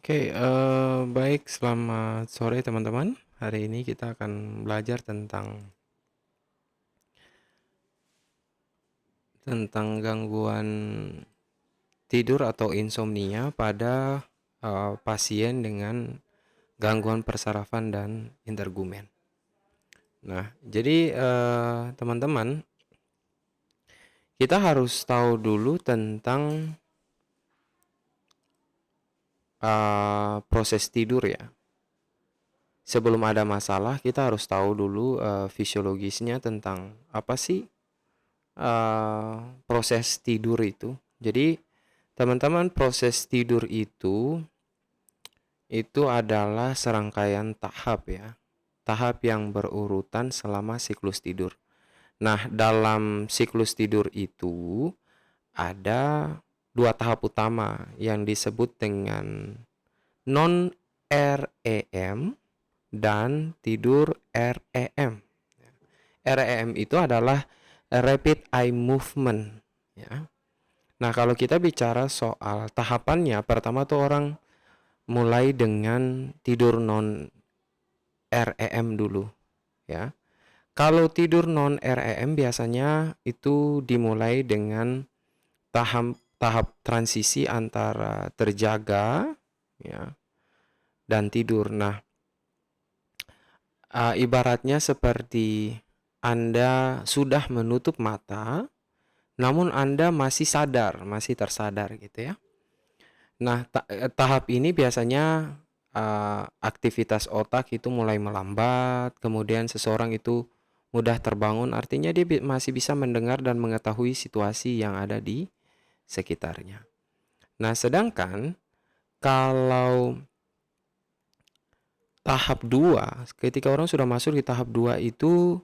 Oke, baik, selamat sore teman-teman. Hari ini kita akan belajar tentang gangguan tidur atau insomnia pada pasien dengan gangguan persarafan dan intergumen. Nah, jadi teman-teman, kita harus tahu dulu tentang proses tidur ya. Sebelum ada masalah, kita harus tahu dulu fisiologisnya tentang apa sih proses tidur itu. Jadi, teman-teman, proses tidur itu adalah serangkaian tahap ya. Tahap yang berurutan selama siklus tidur. Nah, dalam siklus tidur itu ada dua tahap utama yang disebut dengan non REM dan tidur REM. REM itu adalah rapid eye movement ya. Nah, kalau kita bicara soal tahapannya, pertama tuh orang mulai dengan tidur non REM dulu ya. Kalau tidur non REM biasanya itu dimulai dengan tahap transisi antara terjaga ya dan tidur. Nah, ibaratnya seperti Anda sudah menutup mata namun Anda masih sadar, masih tersadar gitu ya. Nah, tahap ini biasanya aktivitas otak itu mulai melambat, kemudian seseorang itu mudah terbangun, artinya dia masih bisa mendengar dan mengetahui situasi yang ada di sekitarnya. Nah, sedangkan kalau tahap 2, ketika orang sudah masuk di tahap 2 itu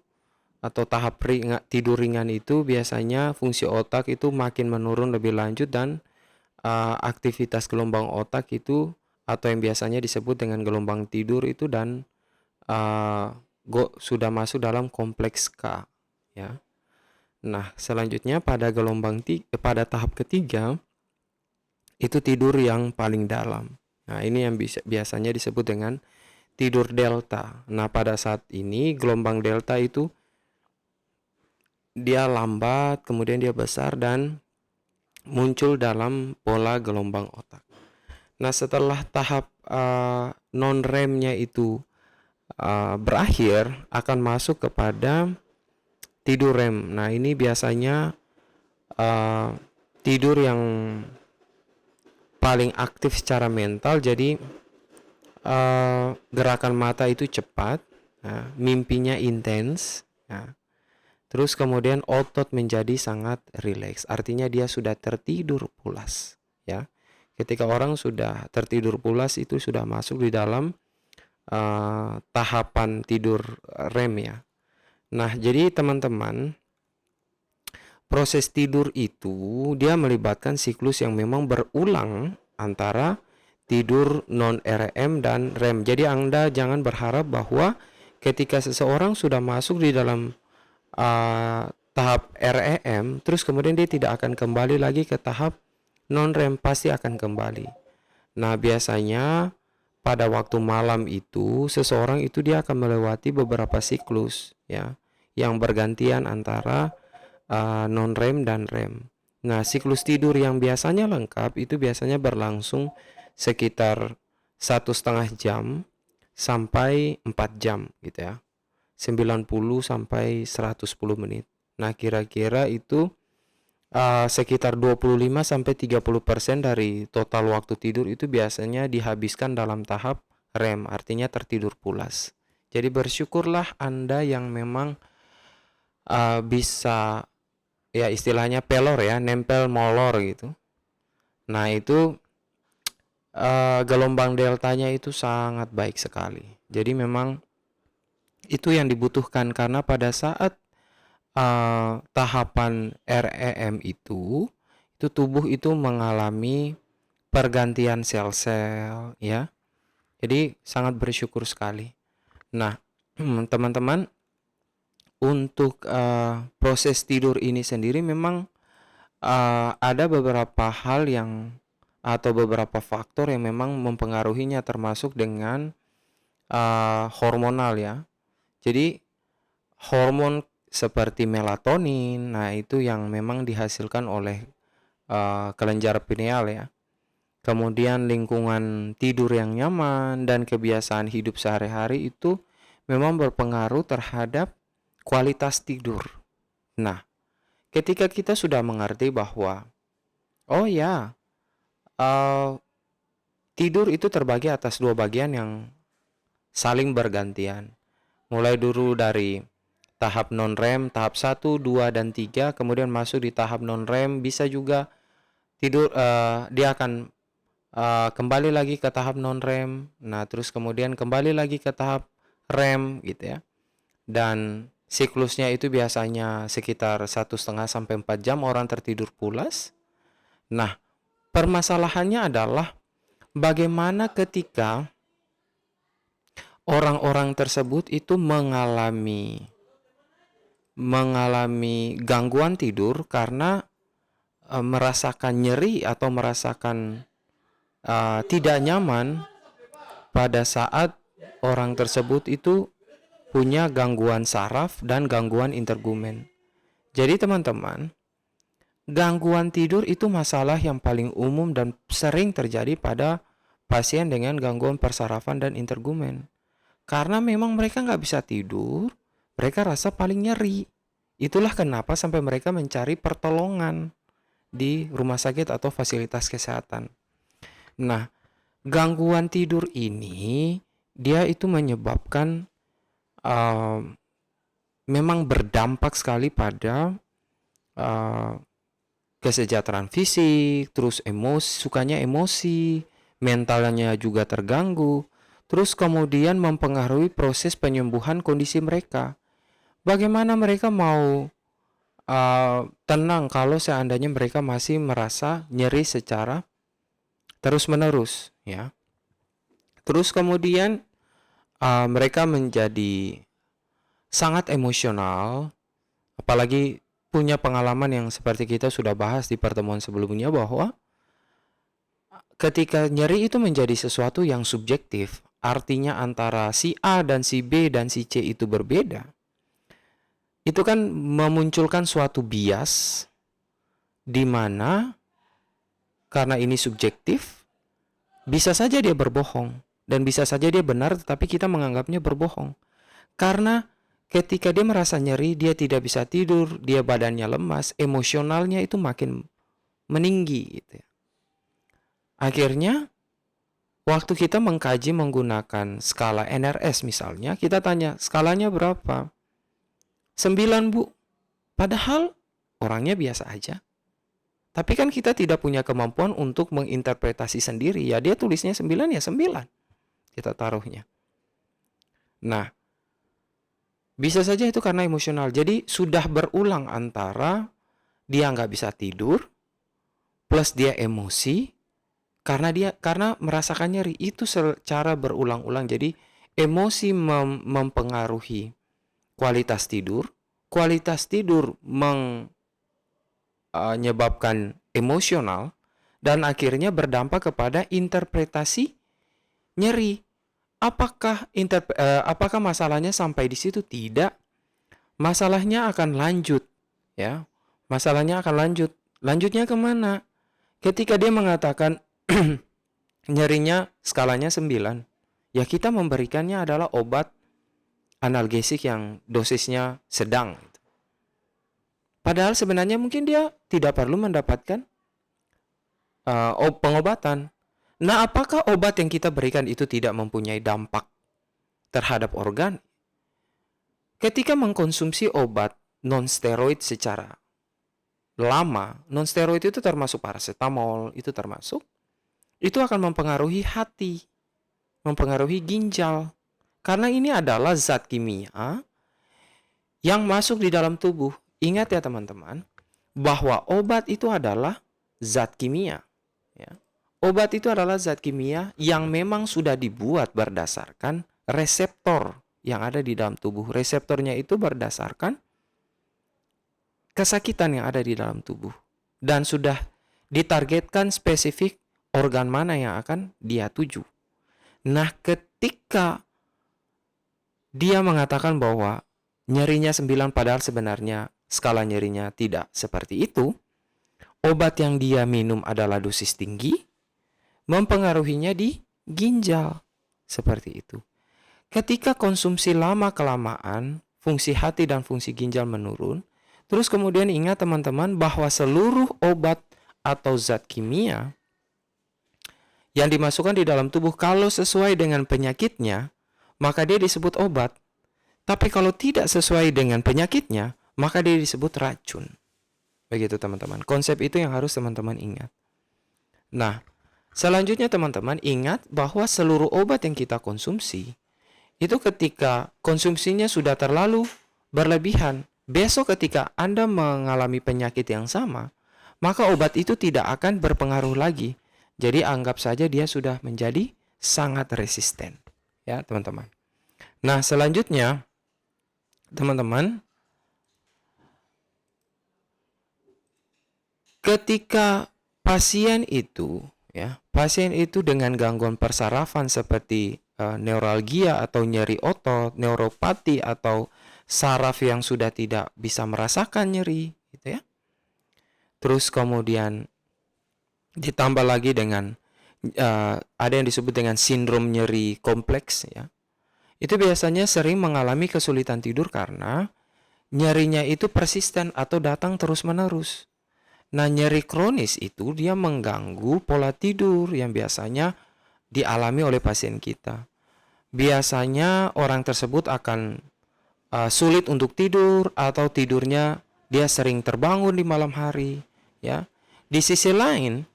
atau tahap tidur ringan itu biasanya fungsi otak itu makin menurun lebih lanjut dan aktivitas gelombang otak itu atau yang biasanya disebut dengan gelombang tidur itu dan sudah masuk dalam kompleks K ya. Nah, selanjutnya pada tahap ketiga itu tidur yang paling dalam. Nah, ini yang biasanya disebut dengan tidur delta. Nah, pada saat ini gelombang delta itu dia lambat, kemudian dia besar dan muncul dalam pola gelombang otak. Nah, setelah tahap non-REM-nya itu berakhir, akan masuk kepada tidur REM. Nah, ini biasanya tidur yang paling aktif secara mental, jadi gerakan mata itu cepat, mimpinya intens, terus kemudian otot menjadi sangat rileks, artinya dia sudah tertidur pulas ya. Ketika orang sudah tertidur pulas itu sudah masuk di dalam tahapan tidur REM ya. Nah, jadi teman-teman, proses tidur itu dia melibatkan siklus yang memang berulang antara tidur non REM dan REM. Jadi Anda jangan berharap bahwa ketika seseorang sudah masuk di dalam tahap REM, terus kemudian dia tidak akan kembali lagi ke tahap non-REM, pasti akan kembali. Nah, biasanya pada waktu malam itu seseorang itu dia akan melewati beberapa siklus ya yang bergantian antara non-REM dan REM. Nah, siklus tidur yang biasanya lengkap itu biasanya berlangsung sekitar 1,5 jam sampai 4 jam gitu ya. 90 sampai 110 menit. Nah, kira-kira itu sekitar 25 sampai 30% dari total waktu tidur itu biasanya dihabiskan dalam tahap REM, artinya tertidur pulas. Jadi bersyukurlah Anda yang memang bisa ya istilahnya pelor ya, nempel molor gitu. Nah, itu gelombang deltanya itu sangat baik sekali. Jadi memang itu yang dibutuhkan karena pada saat tahapan REM itu tubuh itu mengalami pergantian sel-sel ya. Jadi sangat bersyukur sekali. Nah, teman-teman, untuk proses tidur ini sendiri memang ada beberapa hal yang atau beberapa faktor yang memang mempengaruhinya, termasuk dengan hormonal ya. Jadi hormon seperti melatonin, nah itu yang memang dihasilkan oleh kelenjar pineal ya. Kemudian lingkungan tidur yang nyaman dan kebiasaan hidup sehari-hari itu memang berpengaruh terhadap kualitas tidur. Nah, ketika kita sudah mengerti bahwa oh ya, tidur itu terbagi atas dua bagian yang saling bergantian. Mulai dulu dari tahap non-REM, tahap 1, 2, dan 3, kemudian masuk di tahap non-REM, bisa juga tidur, dia akan kembali lagi ke tahap non-REM, nah terus kemudian kembali lagi ke tahap REM gitu ya. Dan siklusnya itu biasanya sekitar 1,5 sampai 4 jam orang tertidur pulas. Nah, permasalahannya adalah bagaimana ketika orang-orang tersebut itu mengalami gangguan tidur karena merasakan nyeri atau merasakan tidak nyaman pada saat orang tersebut itu punya gangguan saraf dan gangguan intergumen. Jadi teman-teman, gangguan tidur itu masalah yang paling umum dan sering terjadi pada pasien dengan gangguan persarafan dan intergumen. Karena memang mereka nggak bisa tidur, mereka rasa paling nyeri. Itulah kenapa sampai mereka mencari pertolongan di rumah sakit atau fasilitas kesehatan. Nah, gangguan tidur ini dia itu menyebabkan memang berdampak sekali pada kesejahteraan fisik, terus sukanya emosi, mentalnya juga terganggu, terus kemudian mempengaruhi proses penyembuhan kondisi mereka. Bagaimana mereka mau tenang kalau seandainya mereka masih merasa nyeri secara terus-menerus ya. Terus kemudian mereka menjadi sangat emosional, apalagi punya pengalaman yang seperti kita sudah bahas di pertemuan sebelumnya, bahwa ketika nyeri itu menjadi sesuatu yang subjektif, artinya antara si A dan si B dan si C itu berbeda, itu kan memunculkan suatu bias di mana karena ini subjektif, bisa saja dia berbohong dan bisa saja dia benar, tetapi kita menganggapnya berbohong. Karena ketika dia merasa nyeri, dia tidak bisa tidur, dia badannya lemas, emosionalnya itu makin meninggi gitu ya. Akhirnya waktu kita mengkaji menggunakan skala NRS misalnya, kita tanya skalanya berapa? 9 bu. Padahal orangnya biasa aja. Tapi kan kita tidak punya kemampuan untuk menginterpretasi sendiri. Ya dia tulisnya 9 ya 9. Kita taruhnya. Nah, bisa saja itu karena emosional. Jadi sudah berulang antara dia nggak bisa tidur plus dia emosi karena merasakan nyeri. Itu secara berulang-ulang. Jadi emosi mempengaruhi kualitas tidur menyebabkan emosional dan akhirnya berdampak kepada interpretasi nyeri. Apakah masalahnya sampai di situ? Tidak. Masalahnya akan lanjut, ya. Masalahnya akan lanjut. Lanjutnya kemana? Ketika dia mengatakan nyerinya skalanya 9, ya kita memberikannya adalah obat analgesik yang dosisnya sedang. Padahal sebenarnya mungkin dia tidak perlu mendapatkan pengobatan. Nah, apakah obat yang kita berikan itu tidak mempunyai dampak terhadap organ? Ketika mengkonsumsi obat non-steroid secara lama, non-steroid itu termasuk paracetamol, itu akan mempengaruhi hati, mempengaruhi ginjal. Karena ini adalah zat kimia yang masuk di dalam tubuh. Ingat ya teman-teman, bahwa obat itu adalah zat kimia. Ya. Obat itu adalah zat kimia yang memang sudah dibuat berdasarkan reseptor yang ada di dalam tubuh. Reseptornya itu berdasarkan kesakitan yang ada di dalam tubuh. Dan sudah ditargetkan spesifik organ mana yang akan dia tuju. Nah, ketika dia mengatakan bahwa nyerinya 9 padahal sebenarnya skala nyerinya tidak seperti itu, obat yang dia minum adalah dosis tinggi, mempengaruhinya di ginjal. Seperti itu. Ketika konsumsi lama-kelamaan, fungsi hati dan fungsi ginjal menurun. Terus kemudian ingat teman-teman bahwa seluruh obat atau zat kimia yang dimasukkan di dalam tubuh kalau sesuai dengan penyakitnya, maka dia disebut obat. Tapi kalau tidak sesuai dengan penyakitnya, maka dia disebut racun. Begitu teman-teman. Konsep itu yang harus teman-teman ingat. Nah, selanjutnya teman-teman ingat bahwa seluruh obat yang kita konsumsi, itu ketika konsumsinya sudah terlalu berlebihan, besok ketika Anda mengalami penyakit yang sama, maka obat itu tidak akan berpengaruh lagi. Jadi anggap saja dia sudah menjadi sangat resisten. Ya teman-teman. Nah selanjutnya, teman-teman, ketika pasien itu dengan gangguan persarafan seperti neuralgia atau nyeri otot, neuropati atau saraf yang sudah tidak bisa merasakan nyeri, gitu ya. Terus kemudian ditambah lagi dengan ada yang disebut dengan sindrom nyeri kompleks, ya. Itu biasanya sering mengalami kesulitan tidur karena nyerinya itu persisten atau datang terus-menerus. Nah, nyeri kronis itu dia mengganggu pola tidur yang biasanya dialami oleh pasien kita. Biasanya orang tersebut akan sulit untuk tidur atau tidurnya dia sering terbangun di malam hari, ya. Di sisi lain,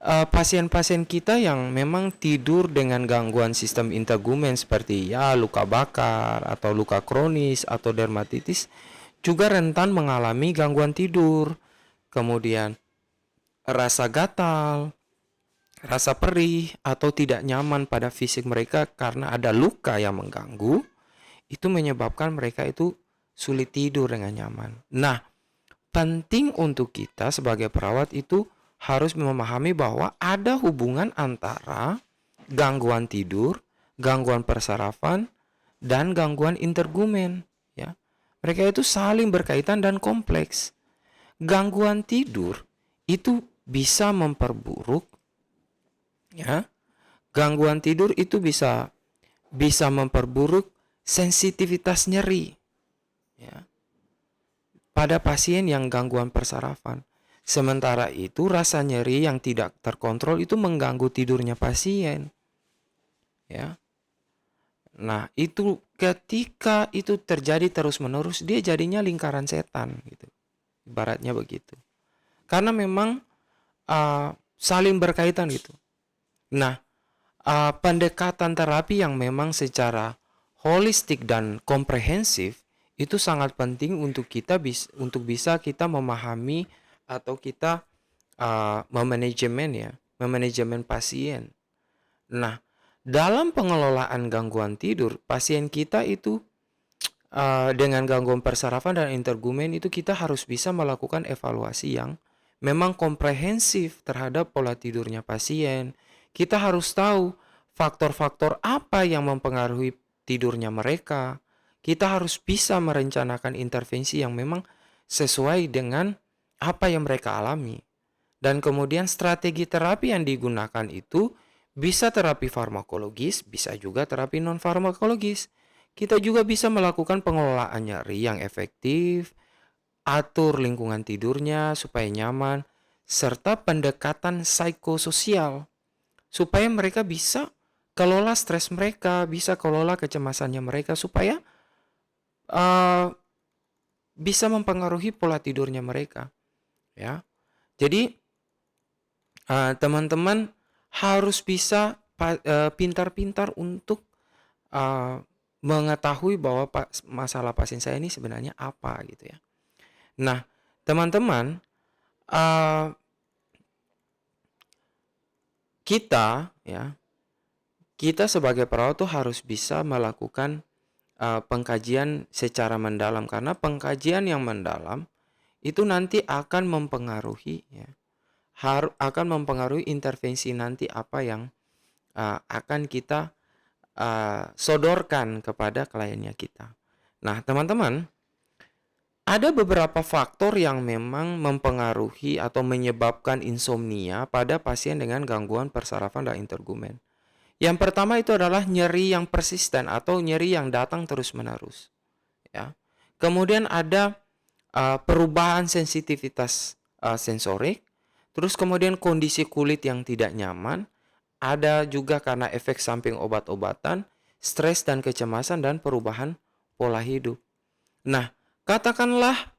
pasien-pasien kita yang memang tidur dengan gangguan sistem integumen seperti ya luka bakar atau luka kronis atau dermatitis juga rentan mengalami gangguan tidur. Kemudian rasa gatal, rasa perih atau tidak nyaman pada fisik mereka karena ada luka yang mengganggu, itu menyebabkan mereka itu sulit tidur dengan nyaman. Nah, penting untuk kita sebagai perawat itu harus memahami bahwa ada hubungan antara gangguan tidur, gangguan persarafan, dan gangguan intergumen, ya. Mereka itu saling berkaitan dan kompleks. Gangguan tidur itu bisa memperburuk, ya. Gangguan tidur itu bisa memperburuk sensitivitas nyeri, ya, pada pasien yang gangguan persarafan. Sementara itu rasa nyeri yang tidak terkontrol itu mengganggu tidurnya pasien, ya. Nah, itu ketika itu terjadi terus-menerus, dia jadinya lingkaran setan gitu. Ibaratnya begitu. Karena memang saling berkaitan gitu. Nah, pendekatan terapi yang memang secara holistik dan komprehensif itu sangat penting untuk kita bisa kita memahami atau kita memanajemen pasien. Nah, dalam pengelolaan gangguan tidur, pasien kita itu dengan gangguan persarafan dan intergumen itu kita harus bisa melakukan evaluasi yang memang komprehensif terhadap pola tidurnya pasien. Kita harus tahu faktor-faktor apa yang mempengaruhi tidurnya mereka. Kita harus bisa merencanakan intervensi yang memang sesuai dengan apa yang mereka alami. Dan kemudian strategi terapi yang digunakan itu bisa terapi farmakologis, bisa juga terapi non-farmakologis. Kita juga bisa melakukan pengelolaan nyeri yang efektif, atur lingkungan tidurnya supaya nyaman, serta pendekatan psikososial supaya mereka bisa kelola stres mereka, bisa kelola kecemasannya mereka supaya bisa mempengaruhi pola tidurnya mereka, ya. Jadi teman-teman harus bisa pintar-pintar untuk mengetahui bahwa masalah pasien saya ini sebenarnya apa gitu ya. Nah, teman-teman, kita sebagai perawat tuh harus bisa melakukan pengkajian secara mendalam karena pengkajian yang mendalam itu nanti akan mempengaruhi, ya, akan mempengaruhi intervensi nanti apa yang akan kita sodorkan kepada kliennya kita. Nah, teman-teman, ada beberapa faktor yang memang mempengaruhi atau menyebabkan insomnia pada pasien dengan gangguan persarafan dan integumen. Yang pertama itu adalah nyeri yang persisten atau nyeri yang datang terus-menerus. Ya. Kemudian ada perubahan sensitivitas sensorik, terus kemudian kondisi kulit yang tidak nyaman, ada juga karena efek samping obat-obatan, stres dan kecemasan, dan perubahan pola hidup. Nah, katakanlah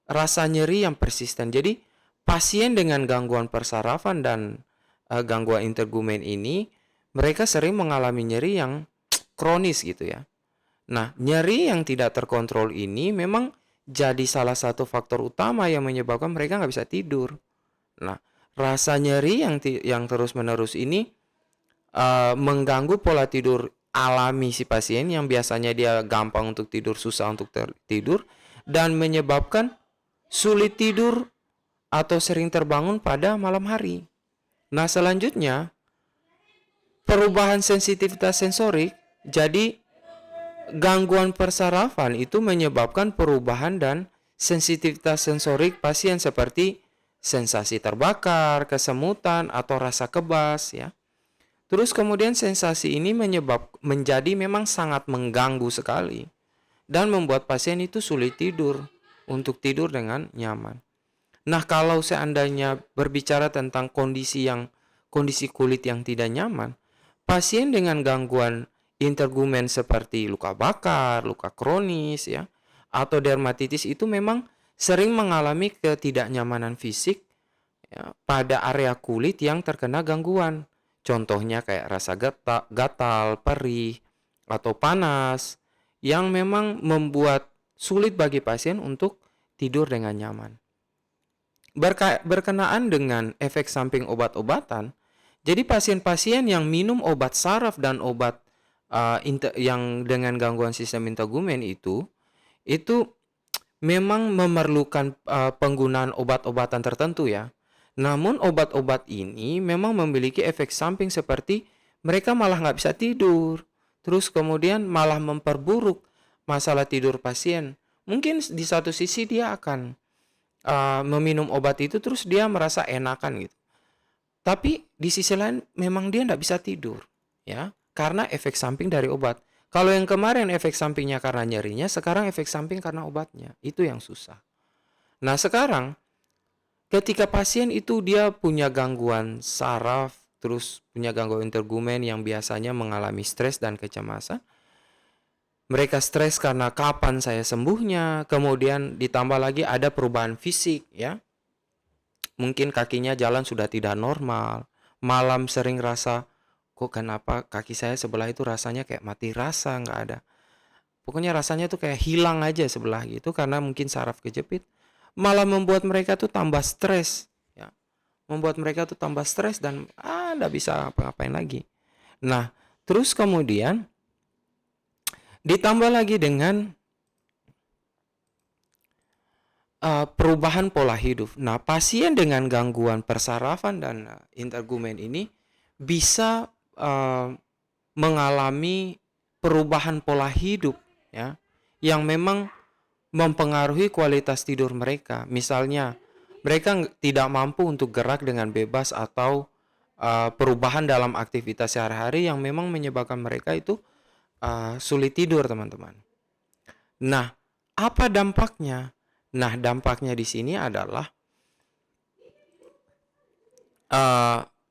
rasa nyeri yang persisten. Jadi, pasien dengan gangguan persarafan dan gangguan integumen ini, mereka sering mengalami nyeri yang kronis gitu ya. Nah, nyeri yang tidak terkontrol ini memang jadi salah satu faktor utama yang menyebabkan mereka nggak bisa tidur. Nah, rasa nyeri yang terus-menerus ini mengganggu pola tidur alami si pasien yang biasanya dia gampang untuk tidur, susah untuk tidur, dan menyebabkan sulit tidur atau sering terbangun pada malam hari. Nah, selanjutnya perubahan sensitivitas sensorik. Jadi gangguan persarafan itu menyebabkan perubahan dan sensitivitas sensorik pasien seperti sensasi terbakar, kesemutan, atau rasa kebas ya. Terus kemudian sensasi ini menjadi memang sangat mengganggu sekali dan membuat pasien itu sulit tidur untuk tidur dengan nyaman. Nah, kalau seandainya berbicara tentang kondisi kulit yang tidak nyaman, pasien dengan gangguan integumen seperti luka bakar, luka kronis ya, atau dermatitis itu memang sering mengalami ketidaknyamanan fisik ya, pada area kulit yang terkena gangguan. Contohnya kayak rasa gatal, perih, atau panas yang memang membuat sulit bagi pasien untuk tidur dengan nyaman. Berkenaan dengan efek samping obat-obatan, jadi pasien-pasien yang minum obat saraf dan obat yang dengan gangguan sistem integumen itu memang memerlukan penggunaan obat-obatan tertentu ya. Namun obat-obat ini memang memiliki efek samping seperti mereka malah nggak bisa tidur, terus kemudian malah memperburuk masalah tidur pasien. Mungkin di satu sisi dia akan meminum obat itu terus dia merasa enakan gitu. Tapi di sisi lain memang dia nggak bisa tidur ya, karena efek samping dari obat. Kalau yang kemarin efek sampingnya karena nyerinya, sekarang efek samping karena obatnya. Itu yang susah. Nah, sekarang ketika pasien itu dia punya gangguan saraf, terus punya gangguan integumen yang biasanya mengalami stres dan kecemasan. Mereka stres karena kapan saya sembuhnya, kemudian ditambah lagi ada perubahan fisik ya. Mungkin kakinya jalan sudah tidak normal, malam sering rasa, kok kenapa kaki saya sebelah itu rasanya kayak mati rasa, nggak ada. Pokoknya rasanya tuh kayak hilang aja sebelah gitu karena mungkin saraf kejepit. Malah membuat mereka tuh tambah stres ya. Membuat mereka tuh tambah stres dan nggak bisa apa-apain lagi. Nah, terus kemudian ditambah lagi dengan perubahan pola hidup. Nah, pasien dengan gangguan persarafan dan integumen ini bisa mengalami perubahan pola hidup ya, yang memang mempengaruhi kualitas tidur mereka. Misalnya, mereka tidak mampu untuk gerak dengan bebas atau perubahan dalam aktivitas sehari-hari yang memang menyebabkan mereka itu sulit tidur, teman-teman. Nah, apa dampaknya? Nah, dampaknya di sini adalah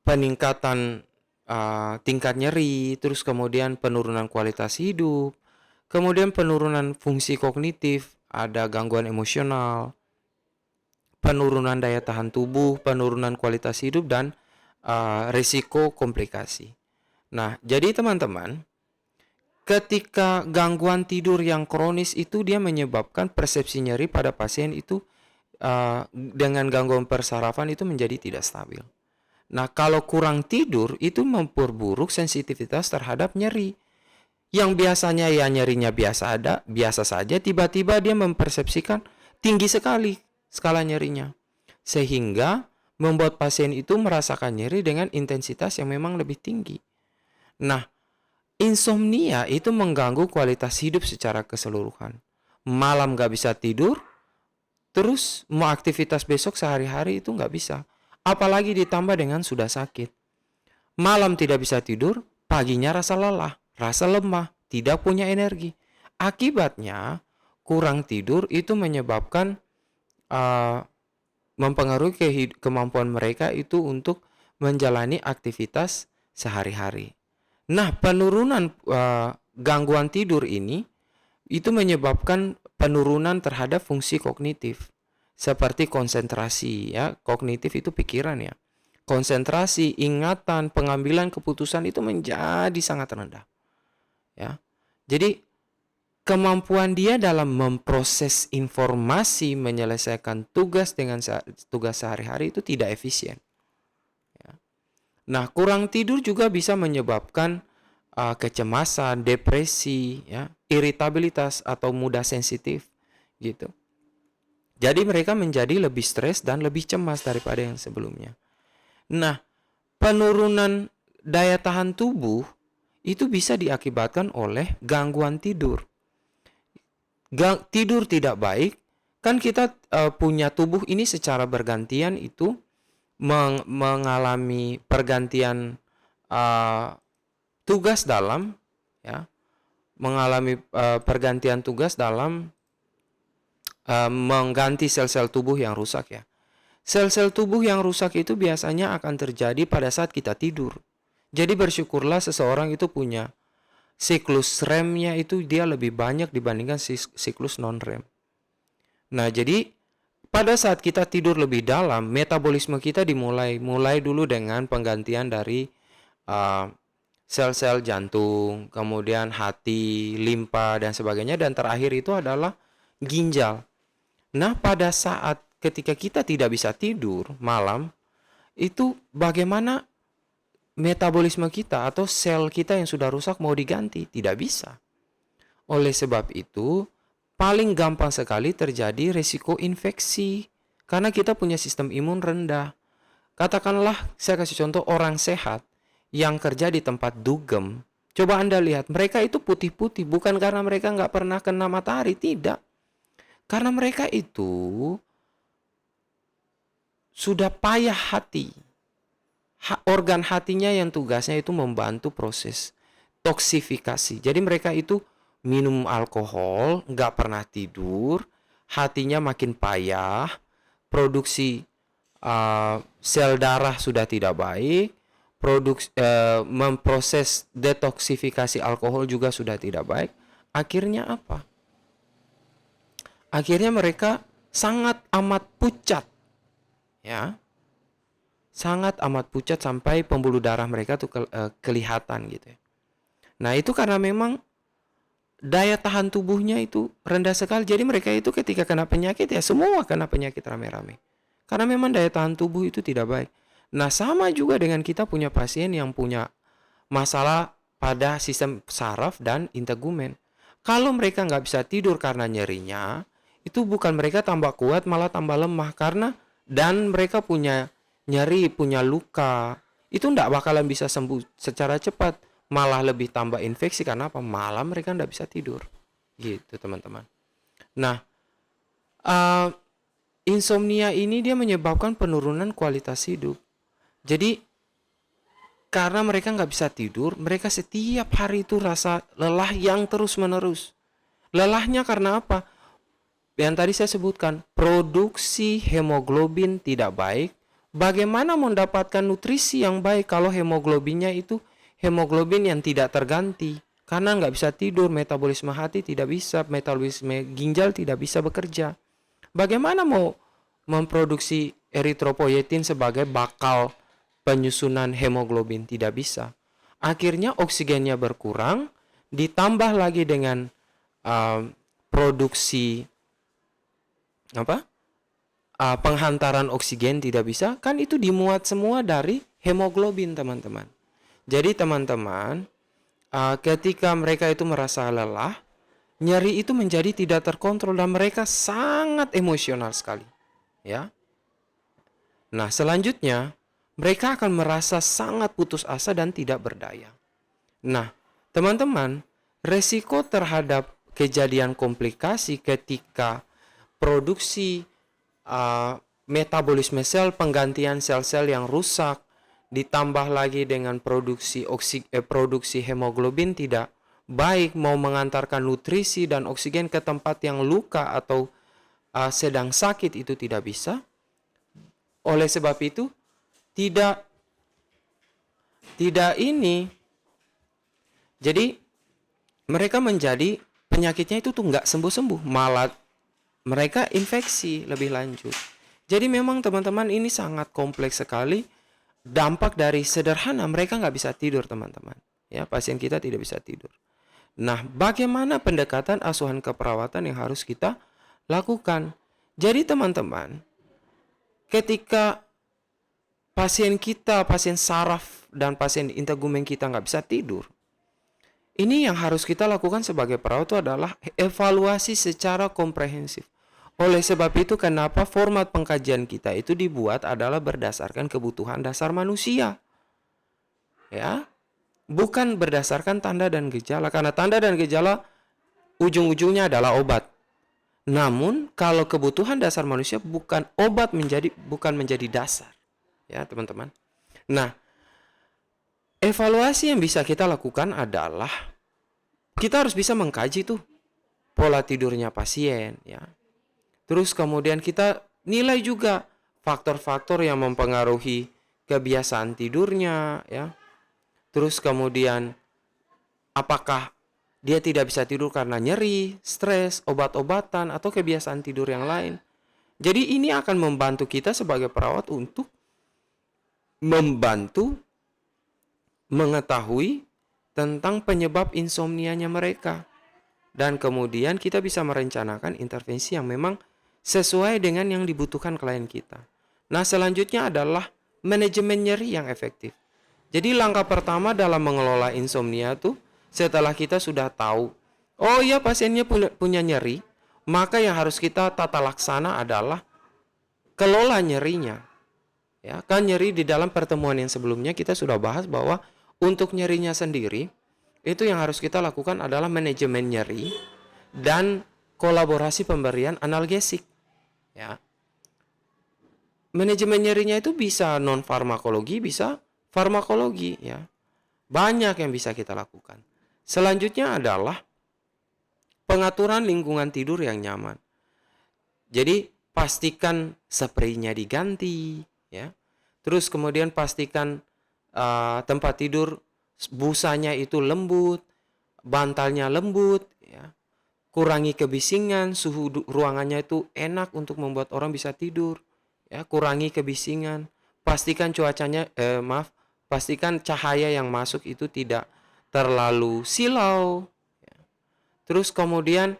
peningkatan tingkat nyeri, terus kemudian penurunan kualitas hidup, kemudian penurunan fungsi kognitif, ada gangguan emosional, penurunan daya tahan tubuh, penurunan kualitas hidup, dan risiko komplikasi. Nah, jadi teman-teman, ketika gangguan tidur yang kronis itu dia menyebabkan persepsi nyeri pada pasien itu dengan gangguan persarafan itu menjadi tidak stabil. Nah, kalau kurang tidur itu memperburuk sensitivitas terhadap nyeri. Yang biasanya ya nyerinya biasa saja, tiba-tiba dia mempersepsikan tinggi sekali skala nyerinya. Sehingga membuat pasien itu merasakan nyeri dengan intensitas yang memang lebih tinggi. Nah, insomnia itu mengganggu kualitas hidup secara keseluruhan. Malam gak bisa tidur, terus mau aktivitas besok sehari-hari itu nggak bisa. Apalagi ditambah dengan sudah sakit. Malam tidak bisa tidur, paginya rasa lelah, rasa lemah, tidak punya energi. Akibatnya, kurang tidur itu menyebabkan uh, mempengaruhi kemampuan mereka itu untuk menjalani aktivitas sehari-hari. Nah, penurunan gangguan tidur ini itu menyebabkan penurunan terhadap fungsi kognitif seperti konsentrasi ya. Kognitif itu pikiran ya. Konsentrasi, ingatan, pengambilan keputusan itu menjadi sangat rendah. Ya. Jadi kemampuan dia dalam memproses informasi, menyelesaikan tugas dengan tugas sehari-hari itu tidak efisien. Ya. Nah, kurang tidur juga bisa menyebabkan kecemasan, depresi, ya, iritabilitas atau mudah sensitif gitu. Jadi mereka menjadi lebih stres dan lebih cemas daripada yang sebelumnya. Nah, penurunan daya tahan tubuh itu bisa diakibatkan oleh gangguan tidur. Tidur tidak baik, kan kita punya tubuh ini secara bergantian itu mengalami pergantian tugas dalam ya, mengalami pergantian tugas dalam mengganti sel-sel tubuh yang rusak ya. Sel-sel tubuh yang rusak itu biasanya akan terjadi pada saat kita tidur. Jadi bersyukurlah seseorang itu punya siklus REM-nya itu dia lebih banyak dibandingkan siklus non-REM. Nah, jadi pada saat kita tidur lebih dalam, metabolisme kita mulai dulu dengan penggantian dari sel-sel jantung, kemudian hati, limpa, dan sebagainya. Dan terakhir itu adalah ginjal. Nah, pada saat ketika kita tidak bisa tidur malam, itu bagaimana metabolisme kita atau sel kita yang sudah rusak mau diganti? Tidak bisa. Oleh sebab itu, paling gampang sekali terjadi risiko infeksi. Karena kita punya sistem imun rendah. Katakanlah, saya kasih contoh orang sehat yang kerja di tempat dugem. Coba Anda lihat, mereka itu putih-putih. Bukan karena mereka nggak pernah kena matahari, tidak. Karena mereka itu sudah payah hati. Organ hatinya yang tugasnya itu membantu proses toksifikasi. Jadi mereka itu minum alkohol, nggak pernah tidur, hatinya makin payah, produksi sel darah sudah tidak baik, memproses detoksifikasi alkohol juga sudah tidak baik. Akhirnya apa? Akhirnya mereka sangat amat pucat. Ya. Sangat amat pucat sampai pembuluh darah mereka tuh kelihatan gitu ya. Nah, itu karena memang daya tahan tubuhnya itu rendah sekali. Jadi mereka itu ketika kena penyakit ya semua kena penyakit rame-rame. Karena memang daya tahan tubuh itu tidak baik. Nah, sama juga dengan kita punya pasien yang punya masalah pada sistem saraf dan integumen. Kalau mereka nggak bisa tidur karena nyerinya, itu bukan mereka tambah kuat, malah tambah lemah. Dan mereka punya nyeri, punya luka, itu nggak bakalan bisa sembuh secara cepat. Malah lebih tambah infeksi. Karena apa? Malah mereka nggak bisa tidur. Gitu teman-teman. Nah, insomnia ini dia menyebabkan penurunan kualitas hidup. Jadi karena mereka nggak bisa tidur, mereka setiap hari itu rasa lelah yang terus-menerus. Lelahnya karena apa? Yang tadi saya sebutkan, produksi hemoglobin tidak baik. Bagaimana mendapatkan nutrisi yang baik kalau hemoglobinnya itu hemoglobin yang tidak terganti? Karena nggak bisa tidur, metabolisme hati tidak bisa, metabolisme ginjal tidak bisa bekerja. Bagaimana mau memproduksi eritropoietin sebagai bakal penyusunan hemoglobin? Tidak bisa. Akhirnya oksigennya berkurang, ditambah lagi dengan produksi penghantaran oksigen tidak bisa, kan itu dimuat semua dari hemoglobin teman-teman. Jadi teman-teman, ketika mereka itu merasa lelah, nyeri itu menjadi tidak terkontrol dan mereka sangat emosional sekali, ya. Nah, selanjutnya mereka akan merasa sangat putus asa dan tidak berdaya. Nah, teman-teman, resiko terhadap kejadian komplikasi ketika produksi metabolisme sel, penggantian sel-sel yang rusak, ditambah lagi dengan produksi hemoglobin tidak baik, mau mengantarkan nutrisi dan oksigen ke tempat yang luka atau sedang sakit, itu tidak bisa. Oleh sebab itu, tidak ini. Jadi mereka menjadi penyakitnya itu tuh nggak sembuh-sembuh, malah mereka infeksi lebih lanjut. Jadi memang teman-teman ini sangat kompleks sekali. Dampak dari sederhana, mereka nggak bisa tidur teman-teman. Ya, pasien kita tidak bisa tidur. Nah, bagaimana pendekatan asuhan keperawatan yang harus kita lakukan? Jadi teman-teman, ketika pasien kita, pasien saraf dan pasien integumen kita nggak bisa tidur, ini yang harus kita lakukan sebagai perawat itu adalah evaluasi secara komprehensif. Oleh sebab itu, kenapa format pengkajian kita itu dibuat adalah berdasarkan kebutuhan dasar manusia. Ya, bukan berdasarkan tanda dan gejala, karena tanda dan gejala ujung-ujungnya adalah obat. Namun, kalau kebutuhan dasar manusia bukan menjadi dasar. Ya, teman-teman. Nah, evaluasi yang bisa kita lakukan adalah kita harus bisa mengkaji tuh pola tidurnya pasien, ya. Terus kemudian kita nilai juga faktor-faktor yang mempengaruhi kebiasaan tidurnya, ya. Terus kemudian apakah dia tidak bisa tidur karena nyeri, stres, obat-obatan, atau kebiasaan tidur yang lain. Jadi ini akan membantu kita sebagai perawat untuk membantu mengetahui tentang penyebab insomnianya mereka. Dan kemudian kita bisa merencanakan intervensi yang memang sesuai dengan yang dibutuhkan klien kita. Nah, selanjutnya adalah manajemen nyeri yang efektif. Jadi langkah pertama dalam mengelola insomnia tuh setelah kita sudah tahu, oh ya pasiennya punya nyeri, maka yang harus kita tata laksana adalah kelola nyerinya. Ya, kan nyeri di dalam pertemuan yang sebelumnya kita sudah bahas bahwa untuk nyerinya sendiri itu yang harus kita lakukan adalah manajemen nyeri dan kolaborasi pemberian analgesik. Ya. Manajemen nyerinya itu bisa non farmakologi, bisa farmakologi, ya. Banyak yang bisa kita lakukan. Selanjutnya adalah pengaturan lingkungan tidur yang nyaman. Jadi pastikan spraynya diganti, ya. Terus kemudian pastikan tempat tidur busanya itu lembut, bantalnya lembut, ya. Kurangi kebisingan, suhu ruangannya itu enak untuk membuat orang bisa tidur, ya. Kurangi kebisingan, pastikan pastikan cahaya yang masuk itu tidak terlalu silau, ya. Terus kemudian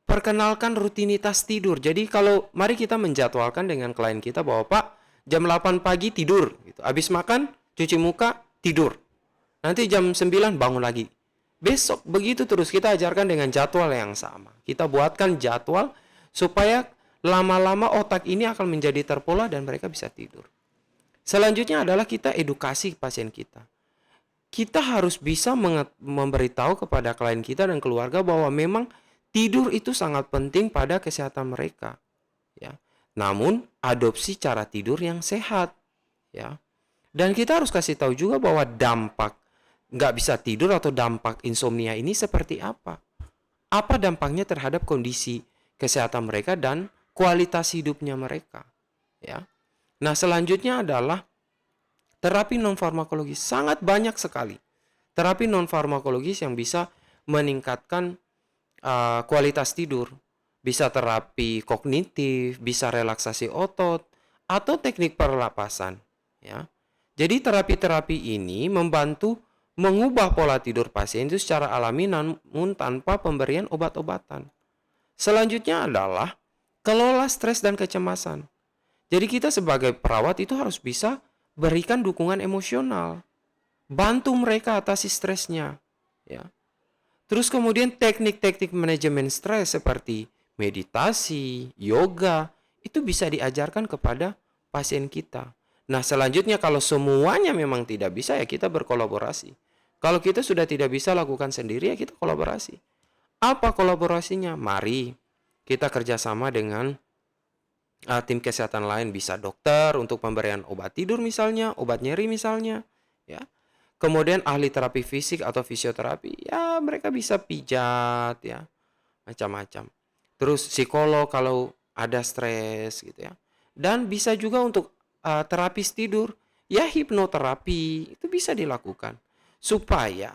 perkenalkan rutinitas tidur. Jadi mari kita menjadwalkan dengan klien kita bahwa Pak, jam 8 pagi tidur, gitu. Habis makan, cuci muka, tidur. Nanti jam 9 bangun lagi. Besok begitu terus, kita ajarkan dengan jadwal yang sama. Kita buatkan jadwal supaya lama-lama otak ini akan menjadi terpola dan mereka bisa tidur. Selanjutnya adalah kita edukasi pasien kita. Kita harus bisa memberitahu kepada klien kita dan keluarga bahwa memang tidur itu sangat penting pada kesehatan mereka, ya. Namun adopsi cara tidur yang sehat, ya. Dan kita harus kasih tahu juga bahwa dampak nggak bisa tidur atau dampak insomnia ini seperti apa. Apa dampaknya terhadap kondisi kesehatan mereka dan kualitas hidupnya mereka, ya. Nah, selanjutnya adalah terapi non-farmakologis. Sangat banyak sekali terapi non-farmakologis yang bisa meningkatkan kualitas tidur. Bisa terapi kognitif, bisa relaksasi otot, atau teknik pernapasan, ya. Jadi terapi-terapi ini membantu mengubah pola tidur pasien itu secara alami namun tanpa pemberian obat-obatan. Selanjutnya adalah kelola stres dan kecemasan. Jadi kita sebagai perawat itu harus bisa berikan dukungan emosional, bantu mereka atasi stresnya, ya. Terus kemudian teknik-teknik manajemen stres seperti meditasi, yoga, itu bisa diajarkan kepada pasien kita. Nah, selanjutnya kalau semuanya memang tidak bisa, ya kita berkolaborasi. Kalau kita sudah tidak bisa lakukan sendiri, ya kita kolaborasi. Apa kolaborasinya? Mari kita kerjasama dengan tim kesehatan lain, bisa dokter untuk pemberian obat tidur misalnya, obat nyeri misalnya, ya. Kemudian ahli terapi fisik atau fisioterapi, ya mereka bisa pijat, ya, macam-macam. Terus psikolog kalau ada stres gitu ya. Dan bisa juga untuk terapis tidur, ya hipnoterapi itu bisa dilakukan supaya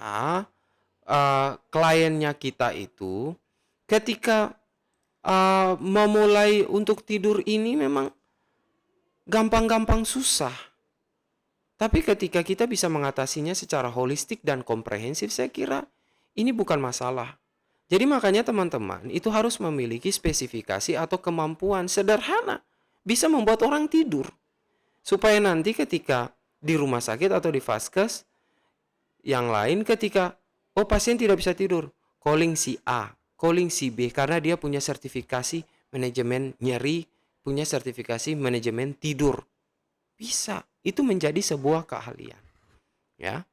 kliennya kita itu ketika memulai untuk tidur ini memang gampang-gampang susah. Tapi ketika kita bisa mengatasinya secara holistik dan komprehensif, saya kira ini bukan masalah. Jadi makanya teman-teman itu harus memiliki spesifikasi atau kemampuan sederhana bisa membuat orang tidur. Supaya nanti ketika di rumah sakit atau di vaskes yang lain ketika pasien tidak bisa tidur, calling si A, calling si B karena dia punya sertifikasi manajemen nyeri, punya sertifikasi manajemen tidur. Bisa, itu menjadi sebuah keahlian. Ya.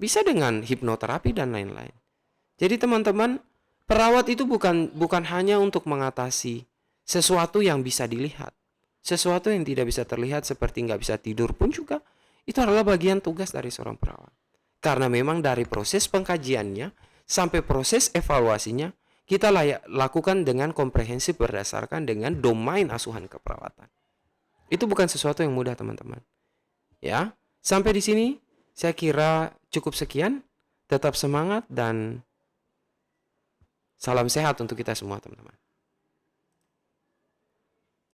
Bisa dengan hipnoterapi dan lain-lain. Jadi teman-teman, perawat itu bukan hanya untuk mengatasi sesuatu yang bisa dilihat. Sesuatu yang tidak bisa terlihat seperti nggak bisa tidur pun juga itu adalah bagian tugas dari seorang perawat. Karena memang dari proses pengkajiannya sampai proses evaluasinya kita lakukan dengan komprehensif berdasarkan dengan domain asuhan keperawatan. Itu bukan sesuatu yang mudah teman-teman. Ya, sampai di sini saya kira cukup sekian. Tetap semangat dan salam sehat untuk kita semua teman-teman.